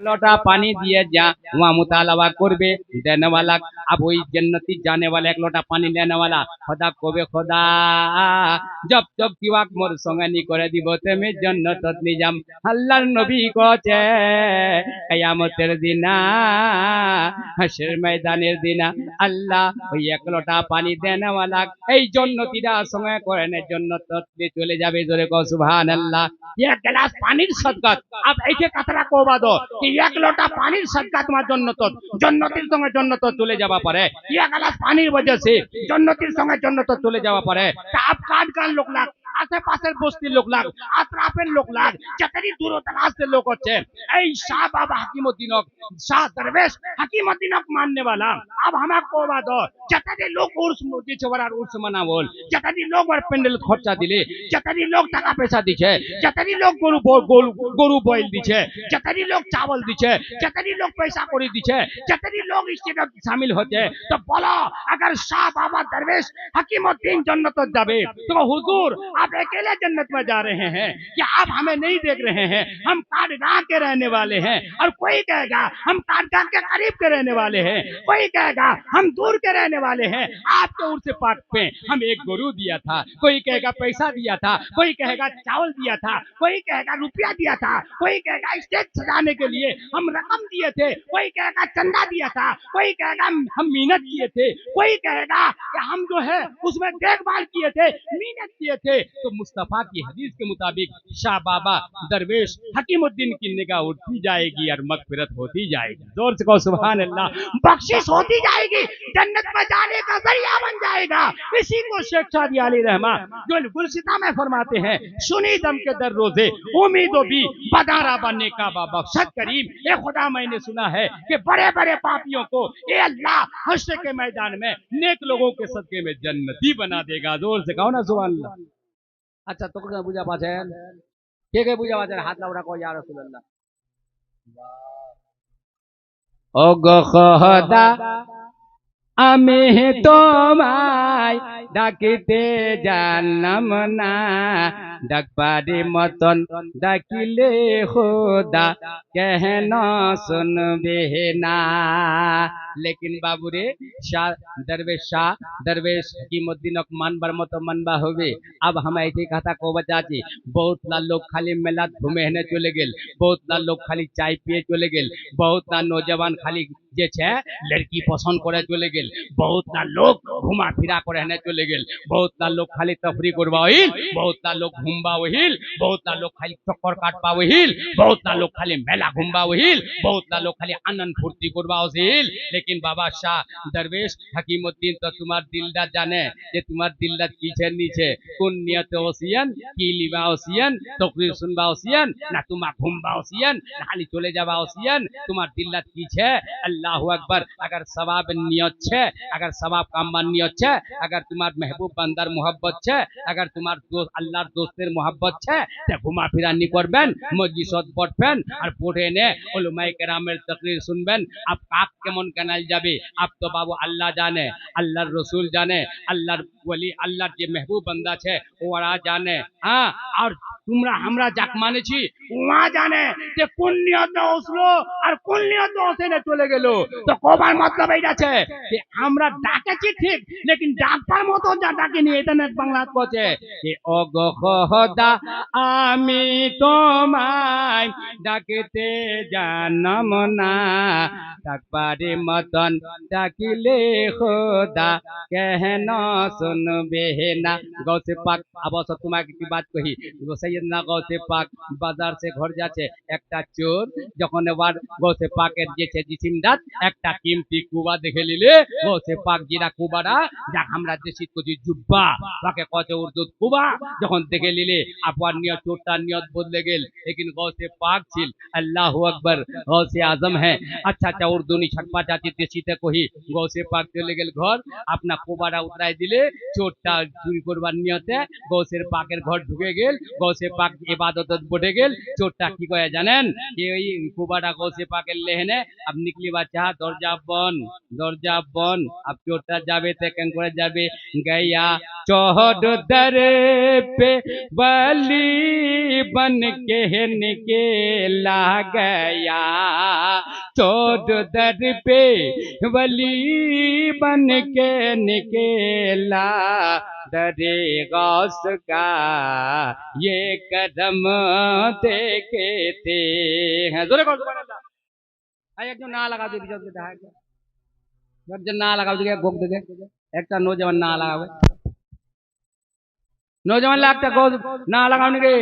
लोटा पानी दिए जा वहाँ मुतालबा करबे देने वाला। अब वही जन्नती जाने वाला एक लोटा पानी लेने वाला खुदा कोबे खुदा जब जब किवाक मोर संगे नी करे দিব তুমি জান্নাতত নি যাম। আল্লাহর নবী কছে কিয়ামতের দিনা হাসরের ময়দানের দিনা আল্লাহ ওই এক লোটা পানি দেনে वाला এই জান্নাতীরা সঙ্গে করে নে জান্নাতত চলে যাবে। জোরে কও সুবহানাল্লাহ। एक गिलास पानीर सदका अब ऐसे कतरा कोबा दो कि एक लोटा पानीर सदका तुम्हार जन्नतीर संगे जन्नत चले जावा पारे। एक गिलास पानीर वजह से जन्नतीर संगे जन्नत चले जावा पारे। अब काट कान लोग लाग आशे-पाशेर बस्तिर लोग लाग आतराफेर लोग लाग जतनी दूर दराज से लोग होच्छे এই শাহ বাবা হাকিমউদ্দিন শাহ দরবেশ হাকিমউদ্দিন मानने वाला अब हमार कोबा दो जतनी लोग उर्स दिछे ওরার उर्स मनावल जतनी लोग और पेंडल खर्चा दिले जतनी लोग टाका पैसा दिछे जतनी लोग गरु बॉयल दिछे जतनी लोग चावल दिछे जतनी लोग पैसा कौड़ी दिछे जतनी लोग स्टेट शामिल होते तो बोलो अगर शाह बाबा दरवेश हकीमुद्दीन जन्नत जावे तो हुजूर आप अकेले जन्नत में जा रहे हैं कि आप हमें नहीं देख रहे हैं? हम काटगाह के रहने वाले हैं और कोई कहेगा हम काटगाह के करीब के रहने वाले हैं, कोई कहेगा हम दूर के रहने वाले हैं। आपके उर्स पाक पे हम एक गरु दिया था, कोई कहेगा पैसा दिया था, कोई कहेगा चावल दिया था, कोई कहेगा रुपया दिया था, कोई कहेगा स्टेज सजाने के लिए हम रकम दिए थे, कोई कहेगा चंदा दिया था, कोई कहेगा हम मेहनत किए थे, कोई कहेगा कि हम जो है उसमें देखभाल किए थे, मेहनत किए थे। तो मुस्तफा की हदीस के मुताबिक शाह बाबा दरवेश हकीमुद्दीन की निगाह उठती जाएगी और मगफिरत होती जाएगी। जोर से कहो सुभान अल्लाह। बख्शिश होती जाएगी, जन्नत में जाने का जरिया बन जाएगा। इसी को शेख सादी अली रहमान जो गुलसिता में फरमाते हैं सुनी दम के दर रोजे उम्मीदों भी बदारा बनने का बख्शत करीम। ये खुदा मैंने सुना है कि बड़े बड़े पापियों को ये अल्लाह हश्र के मैदान में नेक लोगों के सदके में जन्नती बना देगा। जोर से कहो ना सुभान अल्लाह। अच्छा तो क्या बुझा पाছেন? কে কে বুঝা পাছেন? হাত লাউড়া কও ইয়া রাসূলুল্লাহ। ও গো খোদা আমি তোমায় ডাকিতে জানলাম না, ডাকবারে মতন ডাকিলে খোদা কেন শুনবে না। लेकिन बाबूरे शाह दरवेश हकीमुद्दीन मानबार मतो मानबा होबे। अब हम ऐसे कथा को बचाची बहुत ला लोग खाली मेलात घूमे हेने चले गेल, बहुत ला लोग खाली चाय पिए चले गेल, बहुत ला नौजवान खाली जे छे लड़की पसंद करे चले गेल, बहुत ला लोग घुमा फिरा करे हेने चले गेल, बहुत ला लोग खाली तफरी करबा होइल, बहुत ला लोग घूमबा होइल, बहुत ला लोग खाली चक्कर काटबा होइल, बहुत ला लोग खाली मेला घूमबा होइल, बहुत ला लोग खाली आनंद फुर्ती करबा होइल। लेकिन बाबा शाह दरवेश हकीमुद्दीन तो तुम्हार दिलदा जाने जे तुम्हार दिलदा कीछे नीचे कोन नियत ओसियन की लिबा ओसियन तकरीर सुनबा ओसियन ना तुम्हार घूमबा ओसियन ना खाली चले जाबा ओसियन तुम्हार दिलदा कीछे। अल्लाहु अकबर। अगर सवाब नियत छे, अगर सवाब कामबान नियत छे, अगर तुम्हार महबूब बंदार मोहब्बत छे, अगर तुम्हार दोस्त अल्लाहर दोस्तेर मोहब्बत छे ते घुमा फिरा नी करबेन, मजलिसत पढ़बेन और पढ़े ने उलमाए केरामेर तकरीर सुनबेन। आप काक केमन কেনাল যাবে आप तो बाबू अल्लाह जाने, अल्लाहर रसूल जाने, अल्लाहर वली अल्लाहर जे महबूब बंदा छे ओरा जाने। हाँ और तुमरा हमरा जाक मानेছি ওয়া জানে যে কোন নিয়তে আসলো আর কোন নিয়তে আসেনে চলে গেল। তো কবার মতলব এইটা আছে যে আমরা ডাকেছি ঠিক लेकिन ডাকবার মতো যা ডাকিনি এটা না বাংলা কছে যে ও গো খোদা আমি তোমায় ডাকতে জানলাম না, ডাকবারে মতন ডাকিলে খোদা কেন শুনবে না। गौसे पाक अवश्य तुम्हें की बात कही सैयदना गौसे पाक बाजार से घर जाचे एकटा चोर जखन एबार गौसे पाकेर जे छे जिसिमदात एकटा कीमती कुबा देखे लिले गौसे पाक जिरा कुबारा जा हमरा देशी कुछ जुब्बा ताके कचे उर्दू कुबा जखन देखे लिले आपवार नियत चोरटा नियत बदले गेल। लेकिन गौसे पाक छिल अल्लाहु अकबर गौसे आजम है। अच्छा अच्छा उर्दू नी छटपा चाची देशीते कही गौसे पाक चले गेल घर अपना कुबारा उतराई दिले चोरटा चुरी करबार नियते गौसेर पाकेर घर ढुके गेल। गौसे গৌসে পাক ইবাদত বটে গেল চোরটা কি করে জানেন যে ওই কুবাটা গৌসে পাকের লেহেনে আপ নিকলি বাচ্চা দরজা বন আপ চোরটা যাবে তে কেন করে যাবে गया चौहदर पे बली बन के निकला गया चौहदर पे बली बन के निकला दरे गौस का ये कदम देखते हैं जोरे कौन একজন না লাগা দিবি যদি দেখা একজন না লাগাও দিকে গোক দিকে একটা নৌজওয়ান না লাগাবে নৌজওয়ান একটা গোক না লাগাও নাকি